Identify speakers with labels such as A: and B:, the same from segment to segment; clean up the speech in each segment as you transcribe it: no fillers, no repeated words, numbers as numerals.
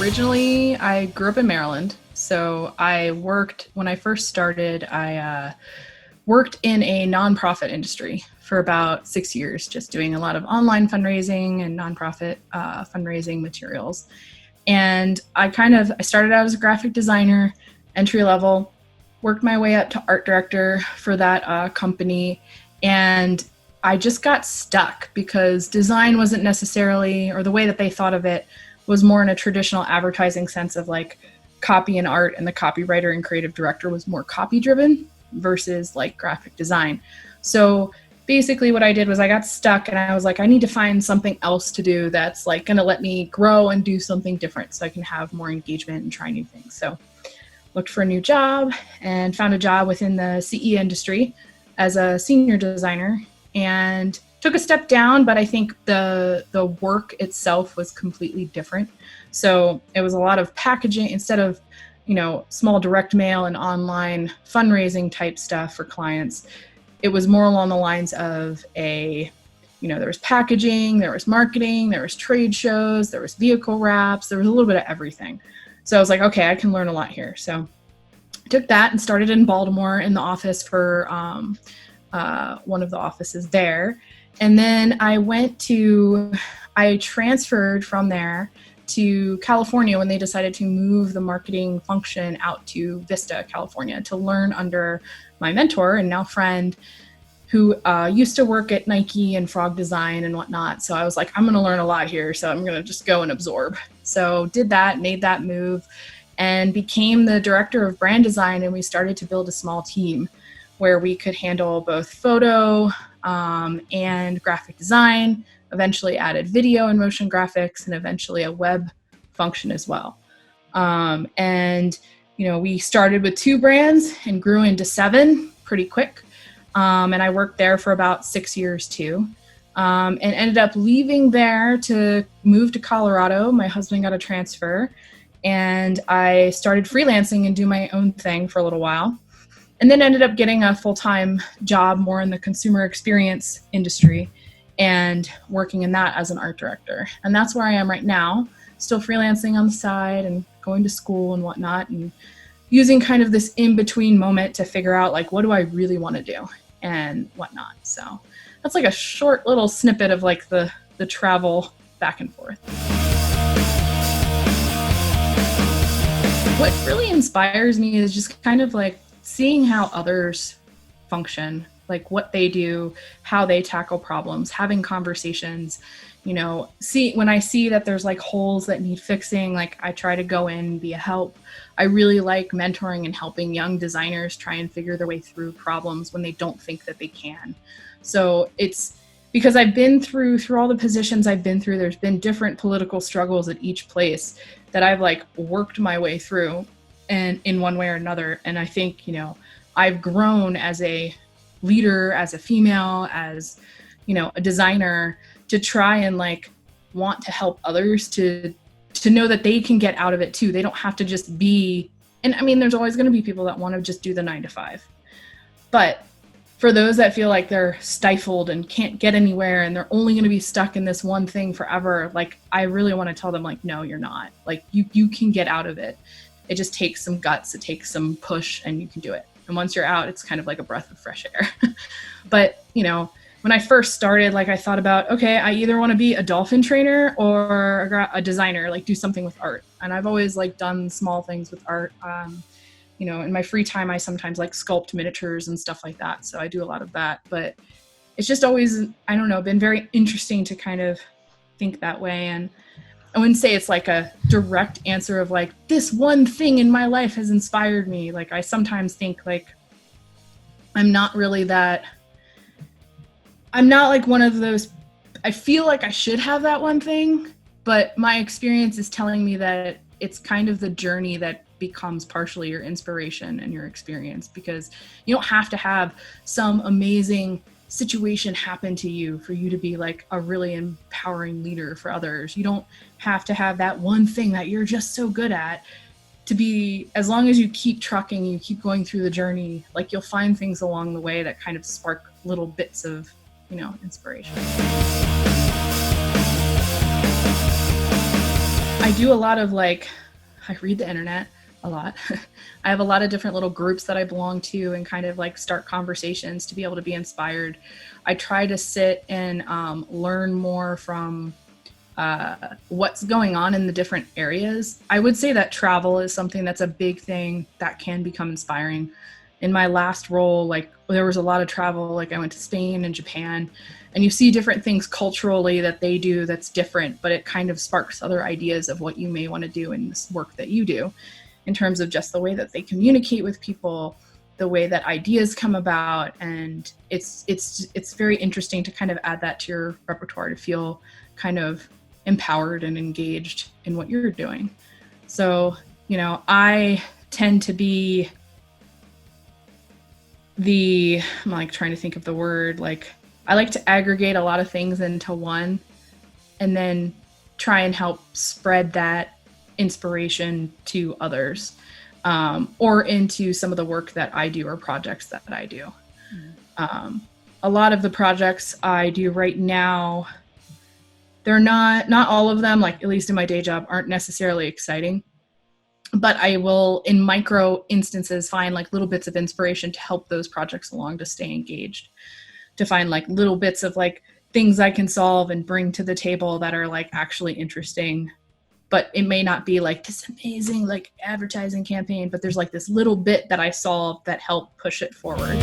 A: Originally, I grew up in Maryland. So when I first started, I worked in a nonprofit industry for about 6 years, just doing a lot of online fundraising and nonprofit fundraising materials. And I started out as a graphic designer, entry level, worked my way up to art director for that company. And I just got stuck because design wasn't necessarily, or the way that they thought of it was more in a traditional advertising sense of like copy and art, and the copywriter and creative director was more copy driven versus like graphic design. So basically what I did was I got stuck and I was like, I need to find something else to do that's like going to let me grow and do something different so I can have more engagement and try new things. So looked for a new job and found a job within the CE industry as a senior designer, and took a step down, but I think the work itself was completely different. So it was a lot of packaging instead of, small direct mail and online fundraising type stuff for clients. It was more along the lines of there was packaging, there was marketing, there was trade shows, there was vehicle wraps, there was a little bit of everything. So I was like, okay, I can learn a lot here. So I took that and started in Baltimore in the office for one of the offices there. And then I transferred from there to California when they decided to move the marketing function out to Vista, California, to learn under my mentor and now friend who used to work at Nike and Frog Design and whatnot. So I was like, I'm going to learn a lot here. So I'm going to just go and absorb. So did that, made that move, and became the director of brand design. And we started to build a small team where we could handle both photo and graphic design, eventually added video and motion graphics, and eventually a web function as well. We started with 2 brands and grew into 7 pretty quick. And I worked there for about 6 years too. And ended up leaving there to move to Colorado. My husband got a transfer and I started freelancing and do my own thing for a little while. And then ended up getting a full-time job more in the consumer experience industry and working in that as an art director. And that's where I am right now, still freelancing on the side and going to school and whatnot, and using kind of this in-between moment to figure out like, what do I really want to do and whatnot. So that's like a short little snippet of like the travel back and forth. What really inspires me is just kind of like seeing how others function, like what they do, how they tackle problems, having conversations, when I see that there's like holes that need fixing, like I try to go in and be a help. I really like mentoring and helping young designers try and figure their way through problems when they don't think that they can. So it's because I've been through all the positions I've been through, there's been different political struggles at each place that I've like worked my way through and in one way or another. And I think, I've grown as a leader, as a female, as, a designer, to try and like want to help others to know that they can get out of it too. They don't have to just be, and I mean, there's always going to be people that want to just do the 9 to 5. But for those that feel like they're stifled and can't get anywhere and they're only going to be stuck in this one thing forever, like I really want to tell them like, no, you're not. Like you can get out of it. It just takes some guts, it takes some push, and you can do it. And once you're out, it's kind of like a breath of fresh air. But, when I first started, like I thought about, okay, I either want to be a dolphin trainer or a designer, like do something with art. And I've always like done small things with art. In my free time, I sometimes like sculpt miniatures and stuff like that. So I do a lot of that, but it's just always, I don't know, been very interesting to kind of think that way. And I wouldn't say it's like a direct answer of like, this one thing in my life has inspired me. Like I sometimes think like, I'm not like one of those, I feel like I should have that one thing, but my experience is telling me that it's kind of the journey that becomes partially your inspiration and your experience, because you don't have to have some amazing situation happen to you for you to be like a really empowering leader for others. You don't have to have that one thing that you're just so good at to be, as long as you keep trucking, you keep going through the journey, like you'll find things along the way that kind of spark little bits of, inspiration. I I do a lot of I read the internet a lot. I have a lot of different little groups that I belong to and kind of start conversations to be able to be inspired. I try to sit and learn more from what's going on in the different areas. I would say that travel is something that's a big thing that can become inspiring. In my last role, there was a lot of travel. I went to Spain and Japan, and you see different things culturally that they do that's different, but it kind of sparks other ideas of what you may want to do in this work that you do, in terms of just the way that they communicate with people, the way that ideas come about. And it's very interesting to kind of add that to your repertoire to feel kind of empowered and engaged in what you're doing. So, I tend to be I'm trying to think of the word, I like to aggregate a lot of things into one and then try and help spread that inspiration to others, or into some of the work that I do or projects that I do. A lot of the projects I do right now, they're not all of them, at least in my day job, aren't necessarily exciting. But I will, in micro instances, find little bits of inspiration to help those projects along, to stay engaged, to find little bits of things I can solve and bring to the table that are actually interesting. But it may not be this amazing advertising campaign, but there's this little bit that I solved that helped push it forward.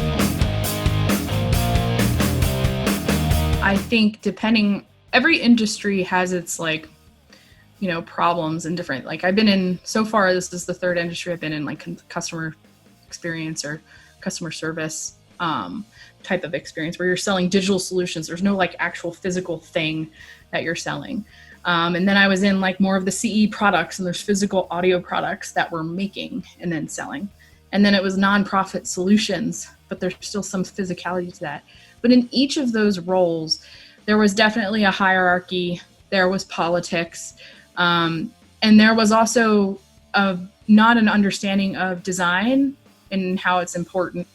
A: I think every industry has its problems and different, I've been in, so far, this is the third industry I've been in, customer experience or customer service type of experience, where you're selling digital solutions. There's no actual physical thing that you're selling. And then I was in more of the CE products, and there's physical audio products that we're making and then selling. And then it was nonprofit solutions, but there's still some physicality to that. But in each of those roles, there was definitely a hierarchy. There was politics. And there was also not an understanding of design and how it's important,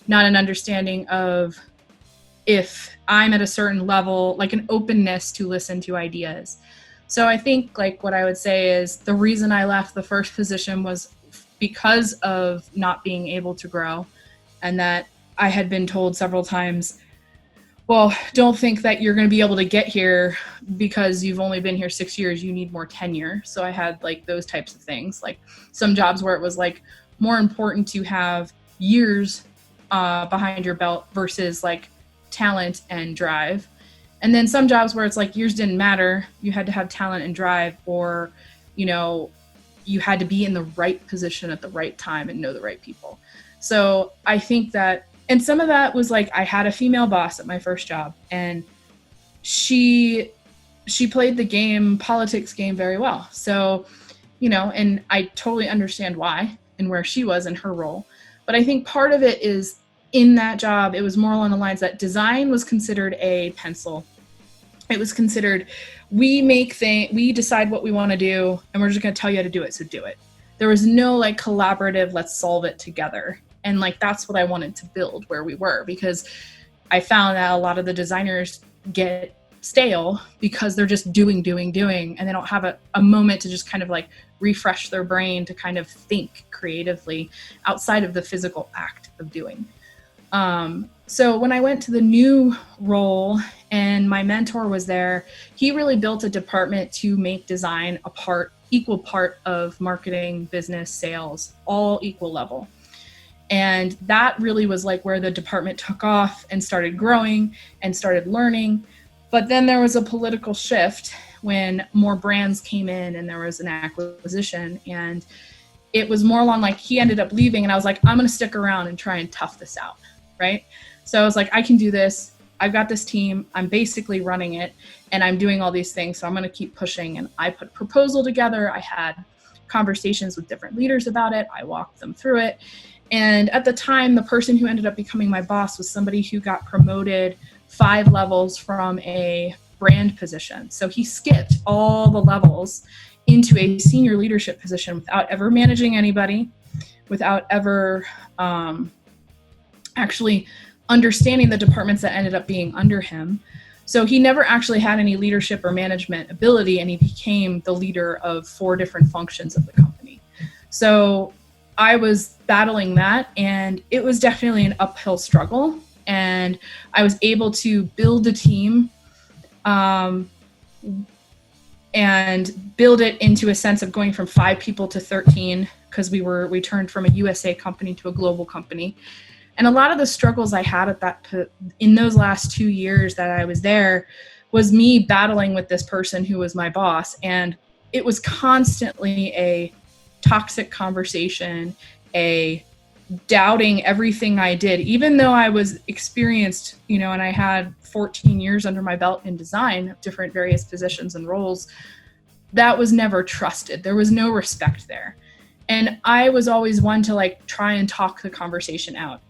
A: not an understanding of, if I'm at a certain level, an openness to listen to ideas. So I think what I would say is the reason I left the first position was because of not being able to grow, and that I had been told several times, well, don't think that you're going to be able to get here because you've only been here 6 years. You need more tenure. So I had those types of things, some jobs where it was more important to have years behind your belt versus talent and drive. And then some jobs where it's years didn't matter. You had to have talent and drive, or, you had to be in the right position at the right time and know the right people. So I think that, and some of that was I had a female boss at my first job, and she played the politics game very well. So, and I totally understand why and where she was in her role. But I think part of it is, in that job, it was more along the lines that design was considered a pencil. It was considered, we decide what we want to do, and we're just going to tell you how to do it, so do it. There was no collaborative, let's solve it together. And that's what I wanted to build where we were, because I found that a lot of the designers get stale because they're just doing, and they don't have a moment to just kind of refresh their brain to kind of think creatively outside of the physical act of doing. So when I went to the new role and my mentor was there, he really built a department to make design equal part of marketing, business, sales, all equal level. And that really was where the department took off and started growing and started learning. But then there was a political shift when more brands came in and there was an acquisition, and it was more along he ended up leaving, and I was I'm going to stick around and try and tough this out. Right? So I was I can do this. I've got this team. I'm basically running it, and I'm doing all these things. So I'm going to keep pushing. And I put a proposal together. I had conversations with different leaders about it. I walked them through it. And at the time, the person who ended up becoming my boss was somebody who got promoted 5 levels from a brand position. So he skipped all the levels into a senior leadership position without ever managing anybody, without ever actually understanding the departments that ended up being under him. So he never actually had any leadership or management ability, and he became the leader of 4 different functions of the company. So I was battling that, and it was definitely an uphill struggle. And I was able to build a team and build it into a sense of going from 5 people to 13, because we turned from a USA company to a global company. And a lot of the struggles I had in those last 2 years that I was there was me battling with this person who was my boss. And it was constantly a toxic conversation, a doubting everything I did, even though I was experienced, and I had 14 years under my belt in design, different various positions and roles. That was never trusted. There was no respect there. And I was always one to try and talk the conversation out,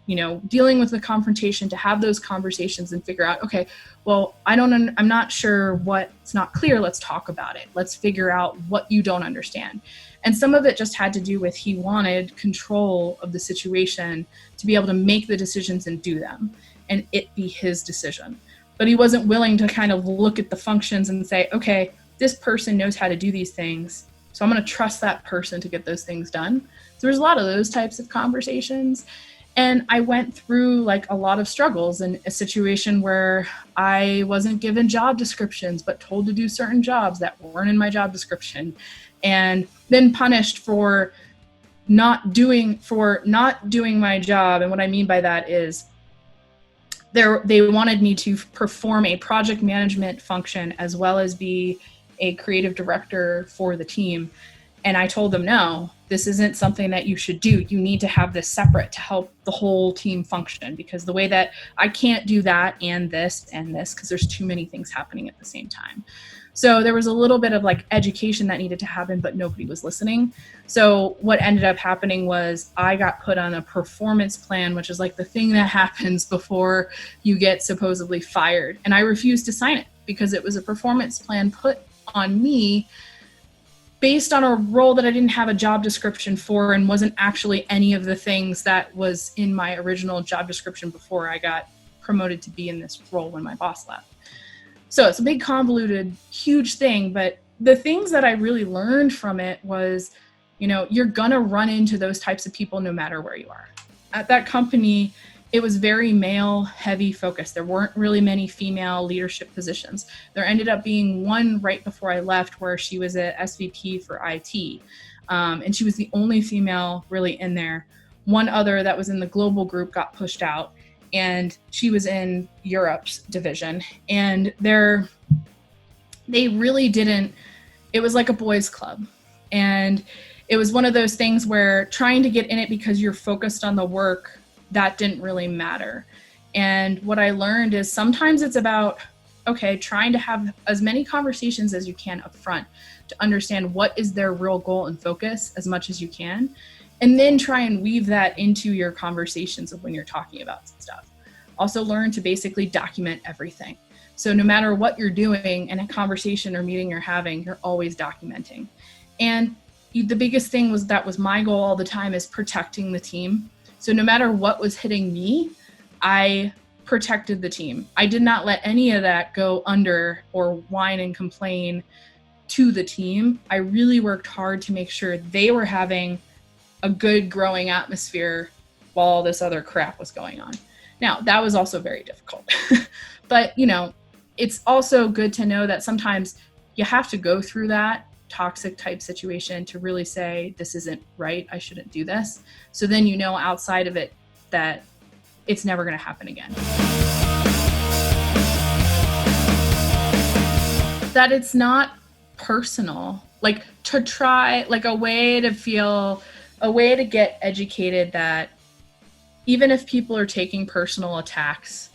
A: dealing with the confrontation, to have those conversations and figure out, okay, well, I'm not sure what's not clear. Let's talk about it. Let's figure out what you don't understand. And some of it just had to do with he wanted control of the situation to be able to make the decisions and do them, and it be his decision. But he wasn't willing to kind of look at the functions and say, okay, this person knows how to do these things, so I'm going to trust that person to get those things done. So there's a lot of those types of conversations. And I went through a lot of struggles, in a situation where I wasn't given job descriptions, but told to do certain jobs that weren't in my job description, and then punished for not doing my job. And what I mean by that is they wanted me to perform a project management function as well as be a creative director for the team. And I told them, no, this isn't something that you should do. You need to have this separate to help the whole team function, because the way that I can't do that and this, because there's too many things happening at the same time. So there was a little bit of education that needed to happen, but nobody was listening. So what ended up happening was I got put on a performance plan, which is the thing that happens before you get supposedly fired. And I refused to sign it because it was a performance plan put on me based on a role that I didn't have a job description for, and wasn't actually any of the things that was in my original job description before I got promoted to be in this role when my boss left. So it's a big, convoluted, huge thing. But the things that I really learned from it was, you're gonna run into those types of people no matter where you are. At that company, it was very male heavy focused. There weren't really many female leadership positions. There ended up being one right before I left where she was a SVP for IT. And she was the only female really in there. One other that was in the global group got pushed out, and she was in Europe's division. And they really didn't, it was like a boys club. And it was one of those things where trying to get in it because you're focused on the work, that didn't really matter. And what I learned is sometimes it's about, trying to have as many conversations as you can up front to understand what is their real goal and focus as much as you can. And then try and weave that into your conversations of when you're talking about stuff. Also learn to basically document everything. So no matter what you're doing in a conversation or meeting you're having, you're always documenting. And the biggest thing that was my goal all the time is protecting the team. So no matter what was hitting me, I protected the team. I did not let any of that go under or whine and complain to the team. I really worked hard to make sure they were having a good growing atmosphere while all this other crap was going on. Now, that was also very difficult. But, it's also good to know that sometimes you have to go through that toxic type situation to really say, this isn't right, I shouldn't do this. So then outside of it that it's never going to happen again. That it's not personal, to try, a way to get educated that even if people are taking personal attacks,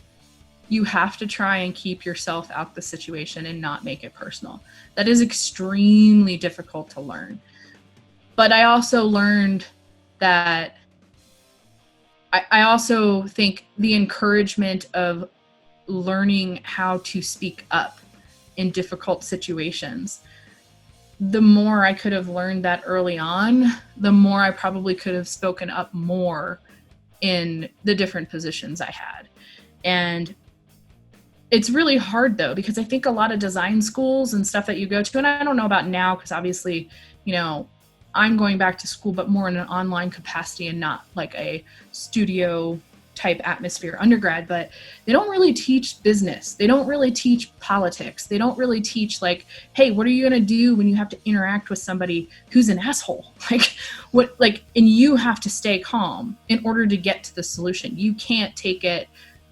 A: you have to try and keep yourself out the situation and not make it personal. That is extremely difficult to learn. But I also learned that I also think the encouragement of learning how to speak up in difficult situations, the more I could have learned that early on, the more I probably could have spoken up more in the different positions I had. And it's really hard though, because I think a lot of design schools and stuff that you go to, and I don't know about now, because obviously, you know, I'm going back to school, but more in an online capacity and not like a studio type atmosphere undergrad, but they don't really teach business. They don't really teach politics. They don't really teach like, hey, what are you going to do when you have to interact with somebody who's an asshole? And you have to stay calm in order to get to the solution. You can't take it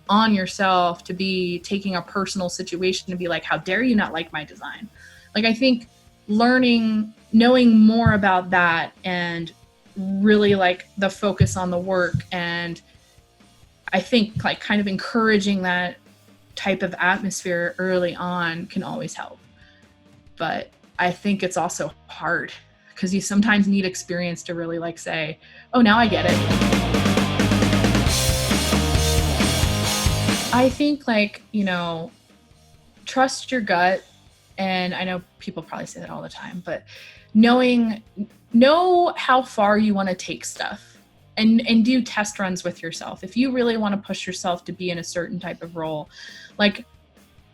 A: on yourself to be taking a personal situation to be like, how dare you not like my design? Like, I think knowing more about that and really like the focus on the work, and I think like kind of encouraging that type of atmosphere early on can always help. But I think it's also hard because you sometimes need experience to really like say, oh, now I get it. I think like, you know, trust your gut. And I know people probably say that all the time, but know how far you want to take stuff. And do test runs with yourself. If you really want to push yourself to be in a certain type of role, like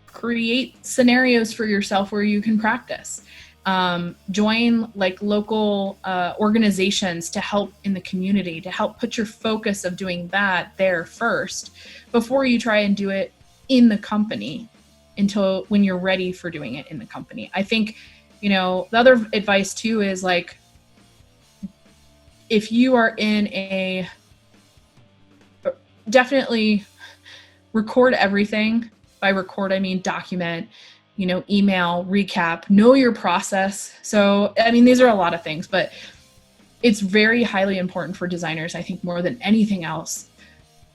A: create scenarios for yourself where you can practice. Join like local organizations to help in the community, to help put your focus of doing that there first before you try and do it in the company until when you're ready for doing it in the company. I think, you know, the other advice too is like, if you are definitely record everything. By record, I mean document, you know, email, recap, know your process. So, I mean, these are a lot of things, but it's very highly important for designers, I think more than anything else,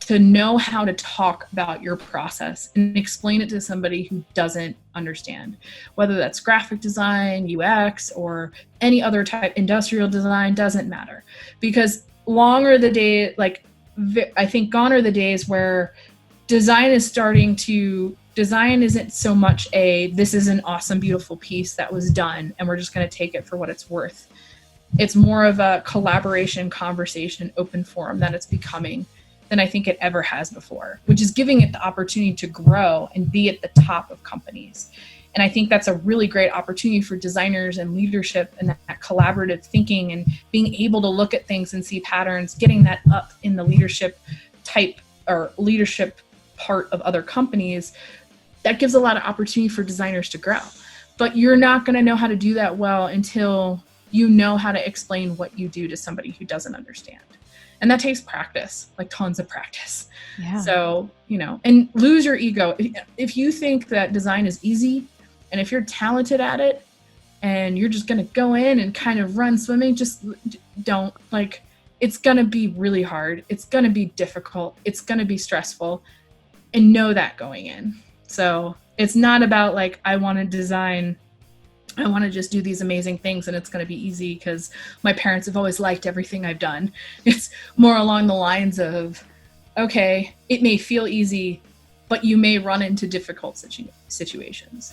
A: to know how to talk about your process and explain it to somebody who doesn't understand, whether that's graphic design, UX, or any other type, industrial design, doesn't matter. Because I think gone are the days where design isn't so much this is an awesome, beautiful piece that was done and we're just going to take it for what it's worth. It's more of a collaboration, conversation, open forum that it's becoming than I think it ever has before, which is giving it the opportunity to grow and be at the top of companies. And I think that's a really great opportunity for designers and leadership and that collaborative thinking and being able to look at things and see patterns, getting that up in the leadership type or leadership part of other companies. That gives a lot of opportunity for designers to grow. But you're not going to know how to do that well until you know how to explain what you do to somebody who doesn't understand. And that takes practice, like tons of practice. Yeah. So, you know, and lose your ego. If you think that design is easy, and if you're talented at it, and you're just going to go in and kind of run swimming, just don't. Like, it's going to be really hard. It's going to be difficult. It's going to be stressful. And know that going in. So it's not about like, I want to just do these amazing things and it's going to be easy because my parents have always liked everything I've done. It's more along the lines of, okay, it may feel easy, but you may run into difficult situations.